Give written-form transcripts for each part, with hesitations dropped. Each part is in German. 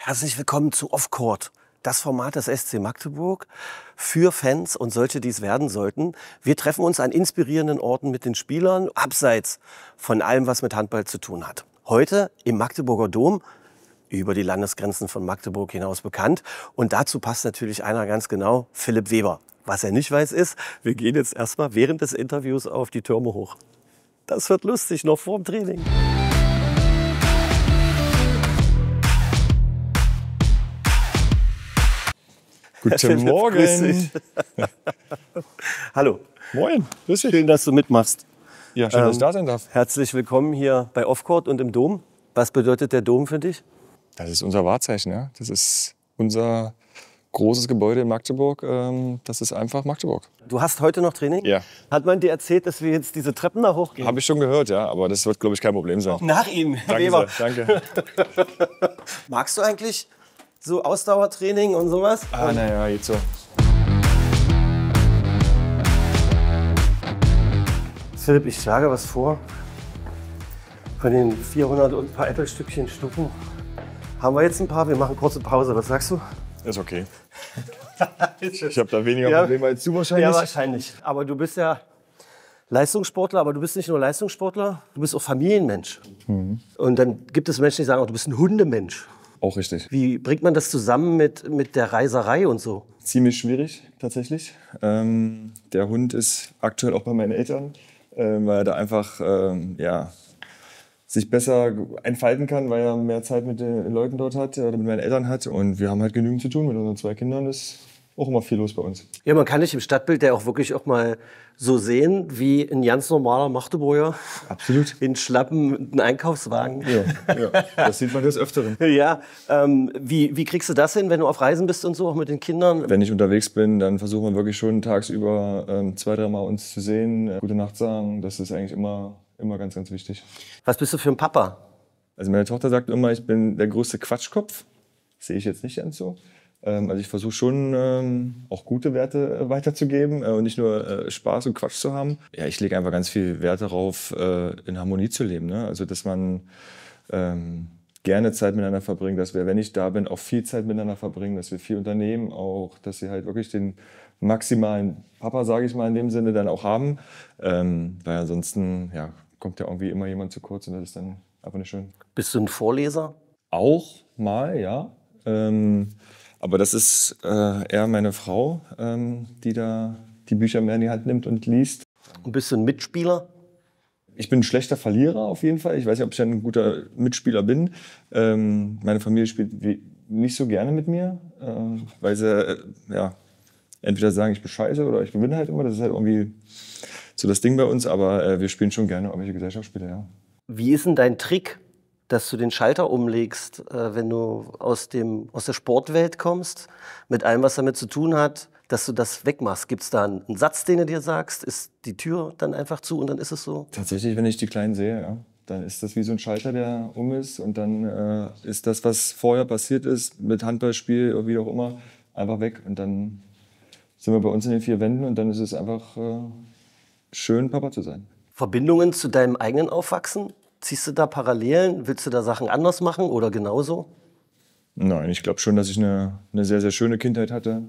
Herzlich willkommen zu Off Court, das Format des SC Magdeburg für Fans und solche, die es werden sollten. Wir treffen uns an inspirierenden Orten mit den Spielern, abseits von allem, was mit Handball zu tun hat. Heute im Magdeburger Dom, über die Landesgrenzen von Magdeburg hinaus bekannt. Und dazu passt natürlich einer ganz genau, Philipp Weber. Was er nicht weiß ist, wir gehen jetzt erstmal während des Interviews auf die Türme hoch. Das wird lustig, noch vor dem Training. Guten Morgen. Hallo. Moin, grüß dich. Schön, dass du mitmachst. Ja, schön, dass ich da sein darf. Herzlich willkommen hier bei Off Court und im Dom. Was bedeutet der Dom für dich? Das ist unser Wahrzeichen, ja. Das ist unser großes Gebäude in Magdeburg. Das ist einfach Magdeburg. Du hast heute noch Training? Ja. Hat man dir erzählt, dass wir jetzt diese Treppen da hochgehen? Habe ich schon gehört, ja. Aber das wird, glaube ich, kein Problem sein. Nach Ihnen, Herr Danke Weber. sehr, danke. Magst du eigentlich so Ausdauertraining und sowas? Naja, jetzt so. Philipp, ich schlage was vor. Von den 400 und ein paar Äpfelstückchen Stucken haben wir jetzt ein paar. Wir machen kurze Pause. Was sagst du? Ist okay. Ich habe da weniger Ja. Probleme als du wahrscheinlich. Ja, wahrscheinlich. Aber du bist ja Leistungssportler, aber du bist nicht nur Leistungssportler, du bist auch Familienmensch. Und dann gibt es Menschen, die sagen, oh, du bist ein Hundemensch. Auch richtig. Wie bringt man das zusammen mit der Reiserei und so? Ziemlich schwierig, tatsächlich. Der Hund ist aktuell auch bei meinen Eltern, weil er da einfach sich besser entfalten kann, weil er mehr Zeit mit den Leuten dort hat oder mit meinen Eltern hat. Und wir haben halt genügend zu tun mit unseren 2 Kindern. Das ist auch immer viel los bei uns. Ja, man kann dich im Stadtbild ja auch wirklich auch mal so sehen, wie ein ganz normaler Magdeburger. Absolut. In Schlappen mit einem Einkaufswagen. Ja, das sieht man des Öfteren. Ja, wie kriegst du das hin, wenn du auf Reisen bist und so, auch mit den Kindern? Wenn ich unterwegs bin, dann versuchen wir wirklich schon tagsüber 2-3 Mal uns zu sehen, gute Nacht sagen. Das ist eigentlich immer ganz, ganz wichtig. Was bist du für ein Papa? Also meine Tochter sagt immer, ich bin der größte Quatschkopf. Das sehe ich jetzt nicht ganz so. Also ich versuche schon auch gute Werte weiterzugeben und nicht nur Spaß und Quatsch zu haben. Ja, ich lege einfach ganz viel Wert darauf, in Harmonie zu leben. Ne? Also dass man gerne Zeit miteinander verbringt, dass wir, wenn ich da bin, auch viel Zeit miteinander verbringen, dass wir viel unternehmen, auch dass sie halt wirklich den maximalen Papa, sage ich mal in dem Sinne, dann auch haben. Weil ansonsten kommt ja irgendwie immer jemand zu kurz und das ist dann einfach nicht schön. Bist du ein Vorleser? Auch mal, ja. Aber das ist eher meine Frau, die da die Bücher mehr in die Hand nimmt und liest. Und bist du ein Mitspieler? Ich bin ein schlechter Verlierer auf jeden Fall. Ich weiß nicht, ob ich ein guter Mitspieler bin. Meine Familie spielt nicht so gerne mit mir, weil sie entweder sagen, ich bin scheiße oder ich gewinne halt immer. Das ist halt irgendwie so das Ding bei uns. Aber wir spielen schon gerne irgendwelche Gesellschaftsspiele, ja. Wie ist denn dein Trick, dass du den Schalter umlegst, wenn du aus der Sportwelt kommst, mit allem, was damit zu tun hat, dass du das wegmachst? Gibt es da einen Satz, den du dir sagst? Ist die Tür dann einfach zu und dann ist es so? Tatsächlich, wenn ich die Kleinen sehe, ja, dann ist das wie so ein Schalter, der um ist. Und dann ist das, was vorher passiert ist, mit Handballspiel oder wie auch immer, einfach weg. Und dann sind wir bei uns in den 4 Wänden und dann ist es einfach schön, Papa zu sein. Verbindungen zu deinem eigenen Aufwachsen? Ziehst du da Parallelen? Willst du da Sachen anders machen oder genauso? Nein, ich glaube schon, dass ich eine sehr, sehr schöne Kindheit hatte.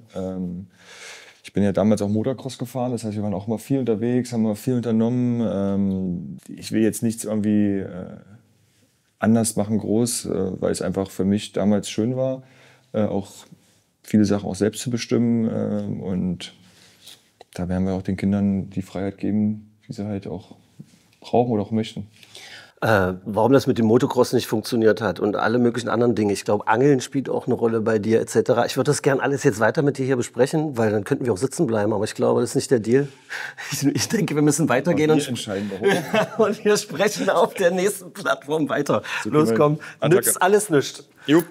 Ich bin ja damals auch Motocross gefahren, das heißt, wir waren auch immer viel unterwegs, haben immer viel unternommen. Ich will jetzt nichts irgendwie anders machen, groß, weil es einfach für mich damals schön war, auch viele Sachen auch selbst zu bestimmen. Und da werden wir auch den Kindern die Freiheit geben, die sie halt auch brauchen oder auch möchten. Warum das mit dem Motocross nicht funktioniert hat und alle möglichen anderen Dinge. Ich glaube, Angeln spielt auch eine Rolle bei dir etc. Ich würde das gern alles jetzt weiter mit dir hier besprechen, weil dann könnten wir auch sitzen bleiben. Aber ich glaube, das ist nicht der Deal. Ich denke, wir müssen weitergehen und entscheiden, warum. und wir sprechen auf der nächsten Plattform weiter. So Los, komm, nützt alles nichts. Jupp.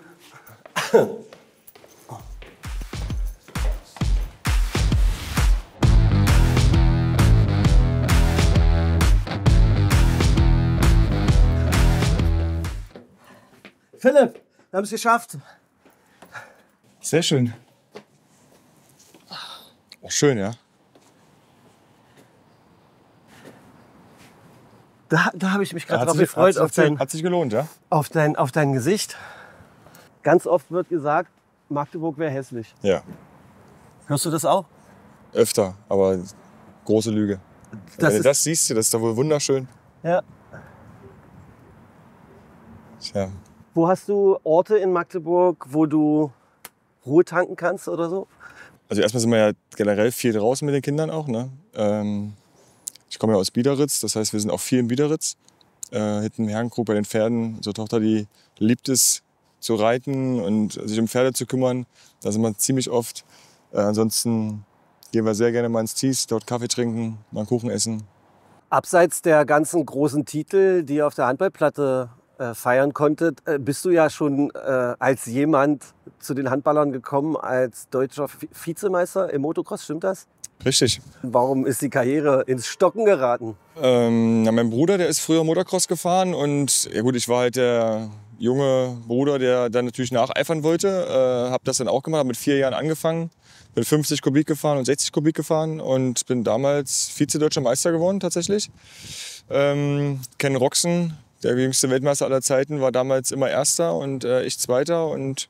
Philipp, wir haben es geschafft. Sehr schön. Auch schön, ja. Da habe ich mich gerade drauf gefreut, hat sich gelohnt, ja? auf dein Gesicht. Ganz oft wird gesagt, Magdeburg wäre hässlich. Ja, Hörst du das auch? öfter, aber große Lüge. Das Wenn du ist- das siehst, das ist doch wohl wunderschön. Ja. Tja. Wo hast du Orte in Magdeburg, wo du Ruhe tanken kannst oder so? Also erstmal sind wir ja generell viel draußen mit den Kindern auch. Ne? Ich komme ja aus Biederitz, das heißt, wir sind auch viel in Biederitz. Hinten im Herrenkrug bei den Pferden. Unsere Tochter, die liebt es zu reiten und sich um Pferde zu kümmern. Da sind wir ziemlich oft. Ansonsten gehen wir sehr gerne mal ins Thies, dort Kaffee trinken, mal einen Kuchen essen. Abseits der ganzen großen Titel, die ihr auf der Handballplatte feiern konntet, bist du ja schon als jemand zu den Handballern gekommen, als deutscher Vizemeister im Motocross, stimmt das? Richtig. Warum ist die Karriere ins Stocken geraten? Mein Bruder, der ist früher Motocross gefahren und ja gut, ich war halt der junge Bruder, der dann natürlich nacheifern wollte. Habe das dann auch gemacht, habe mit 4 Jahren angefangen, bin 50 Kubik gefahren und 60 Kubik gefahren und bin damals Vize-Deutscher Meister geworden tatsächlich. Ken Roxen, der jüngste Weltmeister aller Zeiten, war damals immer Erster und ich Zweiter und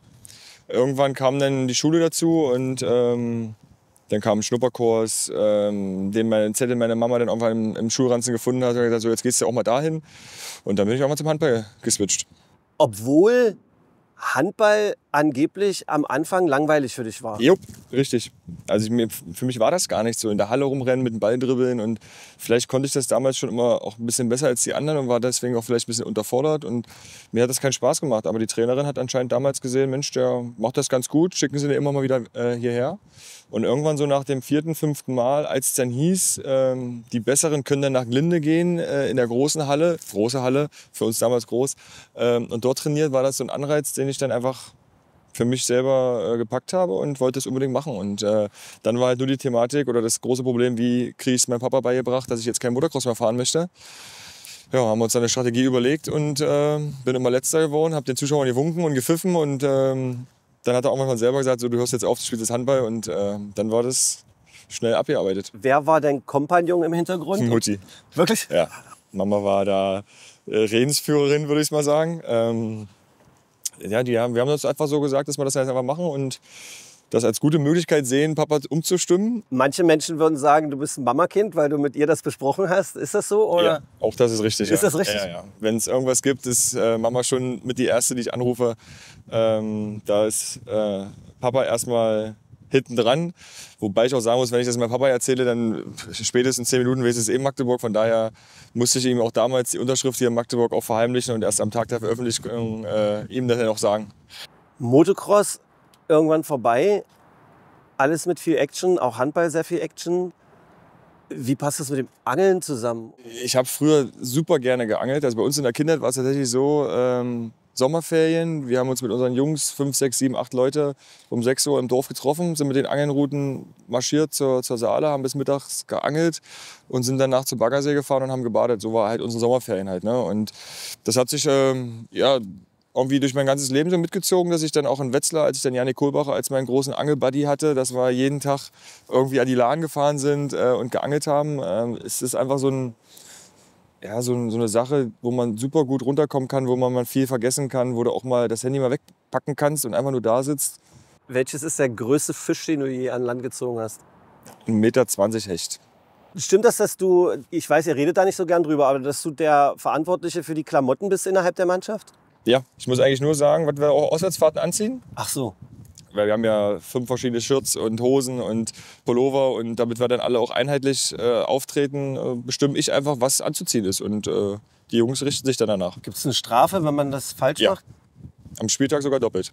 irgendwann kam dann die Schule dazu und dann kam ein Schnupperkurs, den mein Zettel meine Mama dann irgendwann im Schulranzen gefunden hat und gesagt, so jetzt gehst du auch mal dahin. Und dann bin ich auch mal zum Handball geswitcht. Obwohl Handball angeblich am Anfang langweilig für dich war. Jo, richtig. Also für mich war das gar nicht so. In der Halle rumrennen, mit dem Ball dribbeln und vielleicht konnte ich das damals schon immer auch ein bisschen besser als die anderen und war deswegen auch vielleicht ein bisschen unterfordert und mir hat das keinen Spaß gemacht. Aber die Trainerin hat anscheinend damals gesehen, Mensch, der macht das ganz gut, schicken Sie den immer mal wieder hierher. Und irgendwann so nach dem 4., 5. Mal, als es dann hieß, die Besseren können dann nach Glinde gehen, in der große Halle, für uns damals groß, und dort trainiert, war das so ein Anreiz, den ich dann einfach für mich selber gepackt habe und wollte es unbedingt machen. Und dann war halt nur die Thematik oder das große Problem, wie kriege ich es meinem Papa beigebracht, dass ich jetzt keinen Motocross mehr fahren möchte. Ja, haben wir uns dann eine Strategie überlegt und bin immer Letzter geworden, habe den Zuschauern gewunken und gepfiffen und dann hat er auch manchmal selber gesagt, so, du hörst jetzt auf, du spielst jetzt Handball und dann war das schnell abgearbeitet. Wer war dein Kompagnon im Hintergrund? Mutti. Wirklich? Ja, Mama war da Redensführerin, würde ich mal sagen. Ja, wir haben uns einfach so gesagt, dass wir das jetzt einfach machen und das als gute Möglichkeit sehen, Papa umzustimmen. Manche Menschen würden sagen, du bist ein Mamakind, weil du mit ihr das besprochen hast. Ist das so? Oder? Ja, auch das ist richtig. Ist ja. das richtig? Ja, ja. Wenn es irgendwas gibt, ist Mama schon mit die Erste, die ich anrufe. Da ist Papa erstmal hinten dran. Wobei ich auch sagen muss, wenn ich das meinem Papa erzähle, dann spätestens 10 Minuten weiß es in Magdeburg. Von daher musste ich ihm auch damals die Unterschrift hier in Magdeburg auch verheimlichen und erst am Tag der Veröffentlichung ihm das dann auch sagen. Motocross irgendwann vorbei. Alles mit viel Action, auch Handball sehr viel Action. Wie passt das mit dem Angeln zusammen? Ich habe früher super gerne geangelt. Also bei uns in der Kindheit war es tatsächlich so, Sommerferien. Wir haben uns mit unseren Jungs, 5, 6, 7, 8 Leute, um 6 Uhr im Dorf getroffen, sind mit den Angelrouten marschiert zur Saale, haben bis mittags geangelt und sind danach zum Baggersee gefahren und haben gebadet. So war halt unsere Sommerferien halt. Ne? Und das hat sich irgendwie durch mein ganzes Leben so mitgezogen, dass ich dann auch in Wetzlar, als ich dann Janik Kohlbacher als meinen großen Angelbuddy hatte, dass wir jeden Tag irgendwie an die Lahn gefahren sind und geangelt haben. Es ist einfach so eine Sache, wo man super gut runterkommen kann, wo man mal viel vergessen kann, wo du auch mal das Handy mal wegpacken kannst und einfach nur da sitzt. Welches ist der größte Fisch, den du je an Land gezogen hast? 1,20 Meter Hecht. Stimmt das, dass du, ich weiß, ihr redet da nicht so gern drüber, aber dass du der Verantwortliche für die Klamotten bist innerhalb der Mannschaft? Ja, ich muss eigentlich nur sagen, was wir auch Auswärtsfahrten anziehen. Ach so. Weil wir haben ja 5 verschiedene Shirts und Hosen und Pullover und damit wir dann alle auch einheitlich auftreten, bestimme ich einfach, was anzuziehen ist. Und die Jungs richten sich dann danach. Gibt es eine Strafe, wenn man das falsch Ja. macht? Am Spieltag sogar doppelt.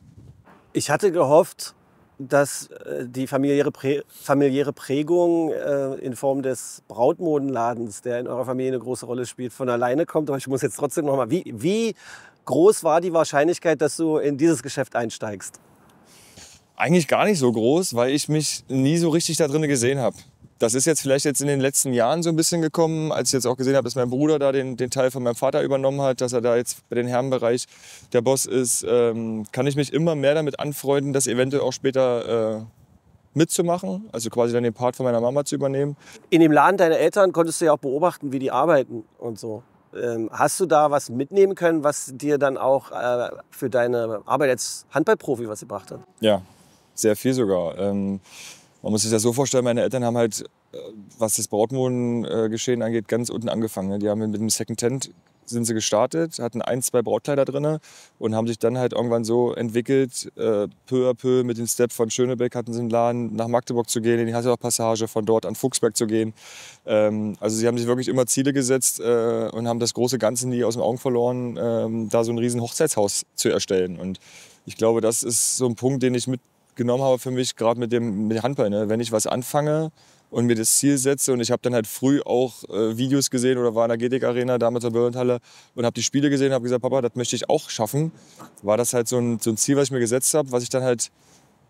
Ich hatte gehofft, dass die familiäre Prägung in Form des Brautmodenladens, der in eurer Familie eine große Rolle spielt, von alleine kommt. Aber ich muss jetzt trotzdem noch mal, wie groß war die Wahrscheinlichkeit, dass du in dieses Geschäft einsteigst? Eigentlich gar nicht so groß, weil ich mich nie so richtig da drin gesehen habe. Das ist jetzt vielleicht in den letzten Jahren so ein bisschen gekommen, als ich jetzt auch gesehen habe, dass mein Bruder da den Teil von meinem Vater übernommen hat, dass er da jetzt bei den Herrenbereich der Boss ist, kann ich mich immer mehr damit anfreunden, das eventuell auch später mitzumachen, also quasi dann den Part von meiner Mama zu übernehmen. In dem Laden deiner Eltern konntest du ja auch beobachten, wie die arbeiten und so. Hast du da was mitnehmen können, was dir dann auch für deine Arbeit als Handballprofi was gebracht hat? Ja, sehr viel sogar. Man muss sich das so vorstellen, meine Eltern haben halt, was das Brautmodengeschehen angeht, ganz unten angefangen. Ne? Die haben mit dem Second Tent sind sie gestartet, hatten 1, 2 Brautkleider drin und haben sich dann halt irgendwann so entwickelt, peu à peu mit dem Step von Schönebeck hatten sie einen Laden, nach Magdeburg zu gehen, in die Hasselbach-Passage, von dort an Fuchsberg zu gehen. Also sie haben sich wirklich immer Ziele gesetzt und haben das große Ganze nie aus den Augen verloren, da so ein riesen Hochzeitshaus zu erstellen. Und ich glaube, das ist so ein Punkt, den ich mitgenommen habe für mich, gerade mit dem Handball. Ne? Wenn ich was anfange und mir das Ziel setze, und ich habe dann halt früh auch Videos gesehen oder war in der GTK Arena, damals in der Börlenhalle, und habe die Spiele gesehen und habe gesagt, Papa, das möchte ich auch schaffen. War das halt so ein Ziel, was ich mir gesetzt habe, was ich dann halt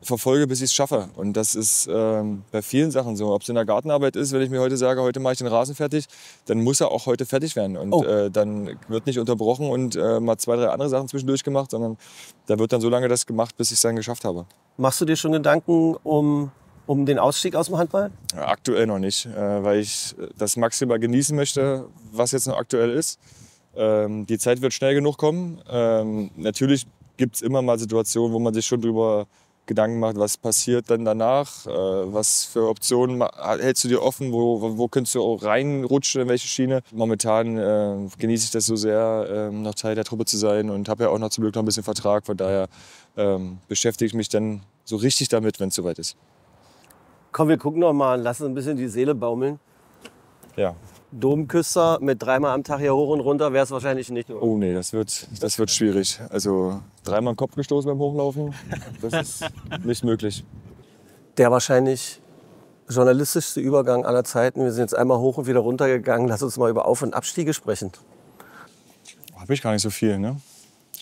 verfolge, bis ich es schaffe. Und das ist bei vielen Sachen so. Ob es in der Gartenarbeit ist, wenn ich mir heute sage, heute mache ich den Rasen fertig, dann muss er auch heute fertig werden. Und dann wird nicht unterbrochen und mal 2, 3 andere Sachen zwischendurch gemacht, sondern da wird dann so lange das gemacht, bis ich es dann geschafft habe. Machst du dir schon Gedanken um den Ausstieg aus dem Handball? Ja, aktuell noch nicht, weil ich das maximal genießen möchte, was jetzt noch aktuell ist. Die Zeit wird schnell genug kommen. Natürlich gibt es immer mal Situationen, wo man sich schon drüber Gedanken macht, was passiert dann danach, was für Optionen hältst du dir offen, wo könntest du auch reinrutschen, in welche Schiene. Momentan genieße ich das so sehr, noch Teil der Truppe zu sein und habe ja auch noch zum Glück noch ein bisschen Vertrag. Von daher beschäftige ich mich dann so richtig damit, wenn es soweit ist. Komm, wir gucken noch mal, lass uns ein bisschen die Seele baumeln. Ja. Domküsser mit 3-mal am Tag hier hoch und runter wäre es wahrscheinlich nicht. Oder? Oh nee, das wird schwierig. Also 3-mal den Kopf gestoßen beim Hochlaufen, das ist nicht möglich. Der wahrscheinlich journalistischste Übergang aller Zeiten. Wir sind jetzt einmal hoch und wieder runter gegangen. Lass uns mal über Auf- und Abstiege sprechen. Habe ich gar nicht so viel, ne?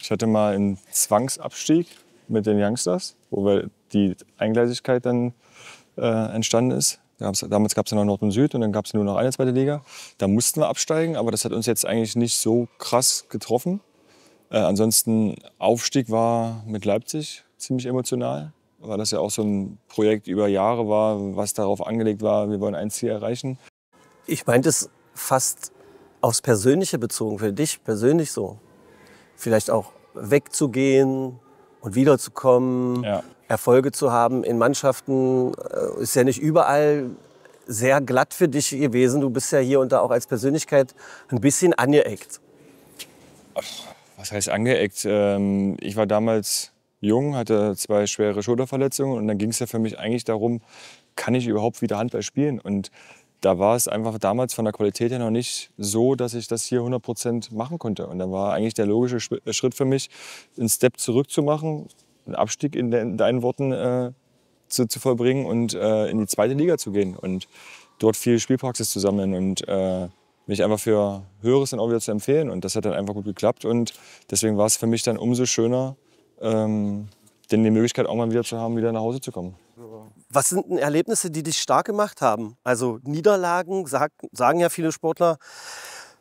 Ich hatte mal einen Zwangsabstieg mit den Youngsters, wo die Eingleisigkeit dann entstanden ist. Damals gab es ja noch Nord und Süd und dann gab es nur noch eine zweite Liga. Da mussten wir absteigen, aber das hat uns jetzt eigentlich nicht so krass getroffen. Ansonsten Aufstieg war mit Leipzig ziemlich emotional, weil das ja auch so ein Projekt über Jahre war, was darauf angelegt war, wir wollen ein Ziel erreichen. Ich meinte es fast aufs Persönliche bezogen, für dich persönlich so. Vielleicht auch wegzugehen und wiederzukommen. Ja. Erfolge zu haben in Mannschaften ist ja nicht überall sehr glatt für dich gewesen. Du bist ja hier und da auch als Persönlichkeit ein bisschen angeeckt. Was heißt angeeckt? Ich war damals jung, hatte 2 schwere Schulterverletzungen und dann ging es ja für mich eigentlich darum, kann ich überhaupt wieder Handball spielen? Und da war es einfach damals von der Qualität her noch nicht so, dass ich das hier 100% machen konnte. Und dann war eigentlich der logische Schritt für mich, einen Step zurück zu machen, einen Abstieg in deinen Worten zu vollbringen und in die zweite Liga zu gehen und dort viel Spielpraxis zu sammeln und mich einfach für Höheres dann auch wieder zu empfehlen. Und das hat dann einfach gut geklappt und deswegen war es für mich dann umso schöner, denn die Möglichkeit auch mal wieder zu haben, wieder nach Hause zu kommen. Was sind denn Erlebnisse, die dich stark gemacht haben? Also Niederlagen, sagen ja viele Sportler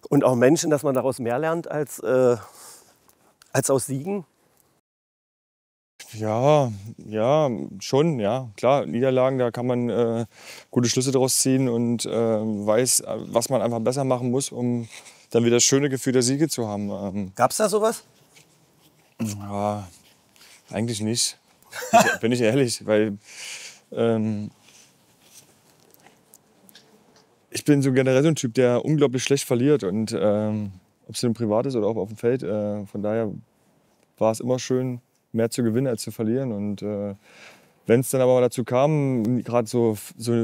und auch Menschen, dass man daraus mehr lernt als aus Siegen. Ja, schon, ja, klar. Niederlagen, da kann man gute Schlüsse daraus ziehen und weiß, was man einfach besser machen muss, um dann wieder das schöne Gefühl der Siege zu haben. Gab es da sowas? Ja, eigentlich nicht, bin ich ehrlich, weil ich bin so generell so ein Typ, der unglaublich schlecht verliert und ob es nun privat ist oder auch auf dem Feld, von daher war es immer schön, mehr zu gewinnen als zu verlieren. Und wenn es dann aber dazu kam, gerade so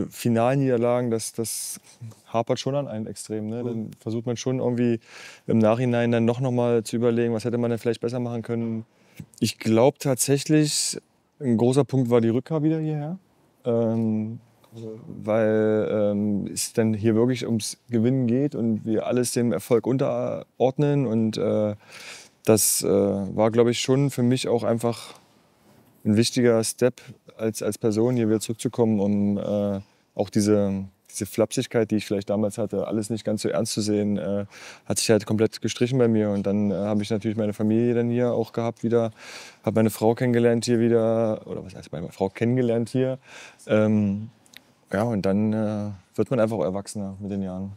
Finalniederlagen, das hapert schon an einem extrem. Ne? Dann versucht man schon irgendwie im Nachhinein dann noch mal zu überlegen, was hätte man denn vielleicht besser machen können. Ich glaube tatsächlich, ein großer Punkt war die Rückkehr wieder hierher. Weil es dann hier wirklich ums Gewinnen geht und wir alles dem Erfolg unterordnen. Und das war, glaube ich, schon für mich auch einfach ein wichtiger Step als Person, hier wieder zurückzukommen, um auch diese Flapsigkeit, die ich vielleicht damals hatte, alles nicht ganz so ernst zu sehen, hat sich halt komplett gestrichen bei mir. Und dann habe ich natürlich meine Familie dann hier auch gehabt wieder, habe meine Frau kennengelernt hier wieder, oder was heißt meine Frau kennengelernt hier. Ja, und dann wird man einfach erwachsener mit den Jahren.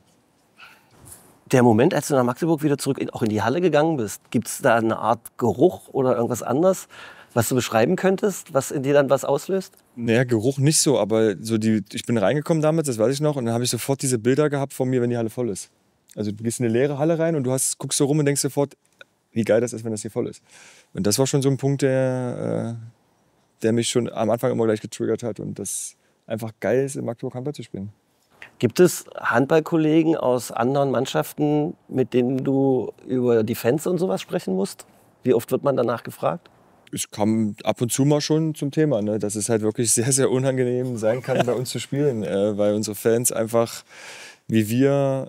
Der Moment, als du nach Magdeburg wieder zurück auch in die Halle gegangen bist, gibt es da eine Art Geruch oder irgendwas anderes, was du beschreiben könntest, was in dir dann was auslöst? Naja, Geruch nicht so, aber so ich bin reingekommen damals, das weiß ich noch, und dann habe ich sofort diese Bilder gehabt von mir, wenn die Halle voll ist. Also du gehst in eine leere Halle rein und guckst so rum und denkst sofort, wie geil das ist, wenn das hier voll ist. Und das war schon so ein Punkt, der mich schon am Anfang immer gleich getriggert hat und das einfach geil ist, in Magdeburg Handball zu spielen. Gibt es Handballkollegen aus anderen Mannschaften, mit denen du über die Fans und sowas sprechen musst? Wie oft wird man danach gefragt? Es kam ab und zu mal schon zum Thema, ne? Dass es halt wirklich sehr, sehr unangenehm sein kann, bei uns zu spielen, weil unsere Fans einfach, wie wir,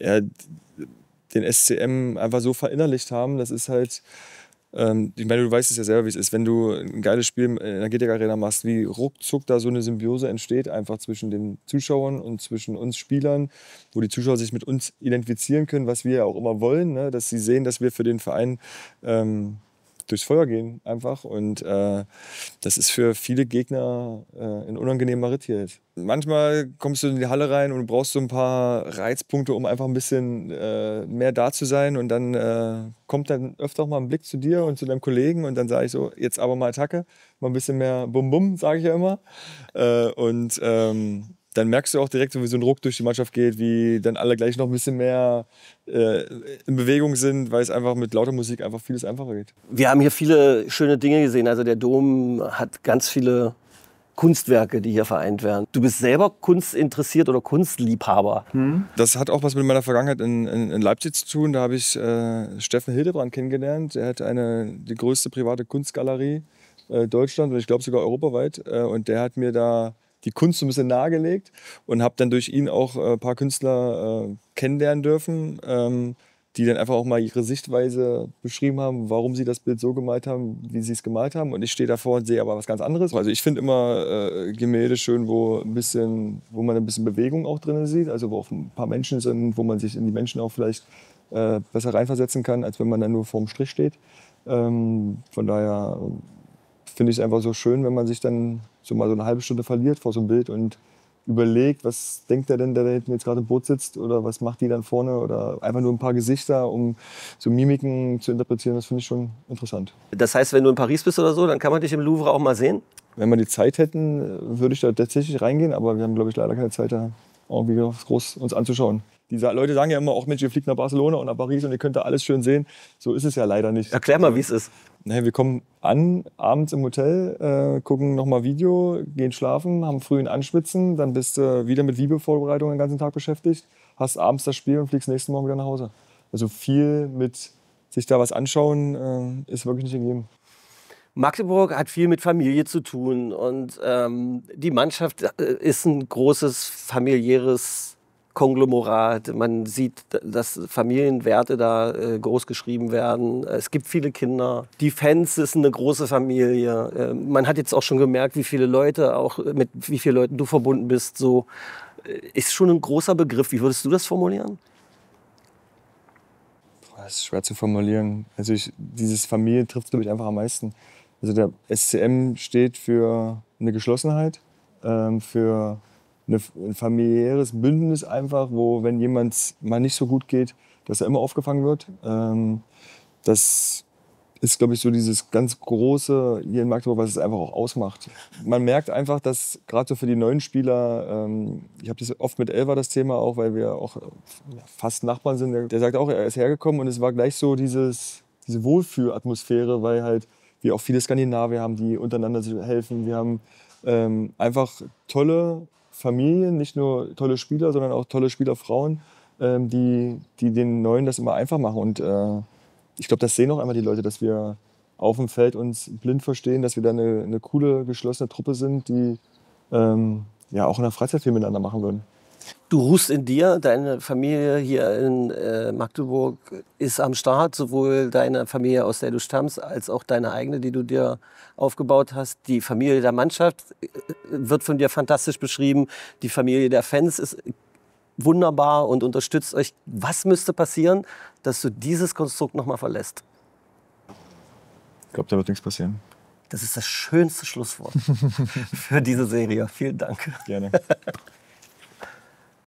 den SCM einfach so verinnerlicht haben. Das ist halt, ich meine, du weißt es ja selber, wie es ist, wenn du ein geiles Spiel in der GTK Arena machst, wie ruckzuck da so eine Symbiose entsteht, einfach zwischen den Zuschauern und zwischen uns Spielern, wo die Zuschauer sich mit uns identifizieren können, was wir ja auch immer wollen, ne? Dass sie sehen, dass wir für den Verein durchs Feuer gehen einfach und das ist für viele Gegner ein unangenehmer Ritt hier. Manchmal kommst du in die Halle rein und brauchst so ein paar Reizpunkte, um einfach ein bisschen mehr da zu sein und dann kommt dann öfter auch mal ein Blick zu dir und zu deinem Kollegen und dann sage ich so, jetzt aber mal Attacke, mal ein bisschen mehr Bum-Bum, sage ich ja immer und dann merkst du auch direkt, so wie so ein Ruck durch die Mannschaft geht, wie dann alle gleich noch ein bisschen mehr in Bewegung sind, weil es einfach mit lauter Musik einfach vieles einfacher geht. Wir haben hier viele schöne Dinge gesehen. Also der Dom hat ganz viele Kunstwerke, die hier vereint werden. Du bist selber kunstinteressiert oder Kunstliebhaber. Das hat auch was mit meiner Vergangenheit in Leipzig zu tun. Da habe ich Steffen Hildebrand kennengelernt. Er hat die größte private Kunstgalerie Deutschland und ich glaube sogar europaweit. Und der hat mir da die Kunst so ein bisschen nahegelegt und habe dann durch ihn auch ein paar Künstler kennenlernen dürfen, die dann einfach auch mal ihre Sichtweise beschrieben haben, warum sie das Bild so gemalt haben, wie sie es gemalt haben. Und ich stehe davor und sehe aber was ganz anderes. Also ich finde immer Gemälde schön, wo man ein bisschen Bewegung auch drin sieht, also wo auch ein paar Menschen sind, wo man sich in die Menschen auch vielleicht besser reinversetzen kann, als wenn man dann nur vorm Strich steht. Von daher finde ich es einfach so schön, wenn man sich dann so mal so eine halbe Stunde verliert vor so einem Bild und überlegt, was denkt der denn, der da hinten jetzt gerade im Boot sitzt oder was macht die dann vorne oder einfach nur ein paar Gesichter, um so Mimiken zu interpretieren, das finde ich schon interessant. Das heißt, wenn du in Paris bist oder so, dann kann man dich im Louvre auch mal sehen? Wenn wir die Zeit hätten, würde ich da tatsächlich reingehen, aber wir haben, glaube ich, leider keine Zeit, da irgendwie groß uns anzuschauen. Die Leute sagen ja immer, auch Mensch, ihr fliegt nach Barcelona und nach Paris und ihr könnt da alles schön sehen. So ist es ja leider nicht. Erklär mal, wie es ist. Naja, wir kommen an, abends im Hotel, gucken nochmal Video, gehen schlafen, haben früh ein Anschwitzen, dann bist du wieder mit Videovorbereitung den ganzen Tag beschäftigt, hast abends das Spiel und fliegst nächsten Morgen wieder nach Hause. Also viel mit sich da was anschauen ist wirklich nicht gegeben. Magdeburg hat viel mit Familie zu tun und die Mannschaft ist ein großes familiäres Konglomerat. Man sieht, dass Familienwerte da groß geschrieben werden. Es gibt viele Kinder. Die Fans ist eine große Familie. Man hat jetzt auch schon gemerkt, wie viele Leute, auch mit wie vielen Leuten du verbunden bist. So ist schon ein großer Begriff. Wie würdest du das formulieren? Das ist schwer zu formulieren. Also dieses Familie trifft, glaube ich, einfach am meisten. Also der SCM steht für eine Geschlossenheit, für ein familiäres Bündnis einfach, wo, wenn jemand mal nicht so gut geht, dass er immer aufgefangen wird. Das ist, glaube ich, so dieses ganz Große hier in Magdeburg, was es einfach auch ausmacht. Man merkt einfach, dass gerade so für die neuen Spieler, ich habe das oft mit Elva das Thema auch, weil wir auch fast Nachbarn sind, der sagt auch, er ist hergekommen und es war gleich so diese Wohlfühlatmosphäre, weil halt wir auch viele Skandinavier haben, die untereinander sich helfen. Wir haben einfach tolle Familien, nicht nur tolle Spieler, sondern auch tolle Spielerfrauen, die den Neuen das immer einfach machen. Und ich glaube, das sehen auch einmal die Leute, dass wir auf dem Feld uns blind verstehen, dass wir da eine coole, geschlossene Truppe sind, die ja auch in der Freizeit viel miteinander machen würden. Du ruhst in dir, deine Familie hier in Magdeburg ist am Start, sowohl deine Familie, aus der du stammst, als auch deine eigene, die du dir aufgebaut hast. Die Familie der Mannschaft wird von dir fantastisch beschrieben. Die Familie der Fans ist wunderbar und unterstützt euch. Was müsste passieren, dass du dieses Konstrukt nochmal verlässt? Ich glaube, da wird nichts passieren. Das ist das schönste Schlusswort für diese Serie. Vielen Dank. Gerne.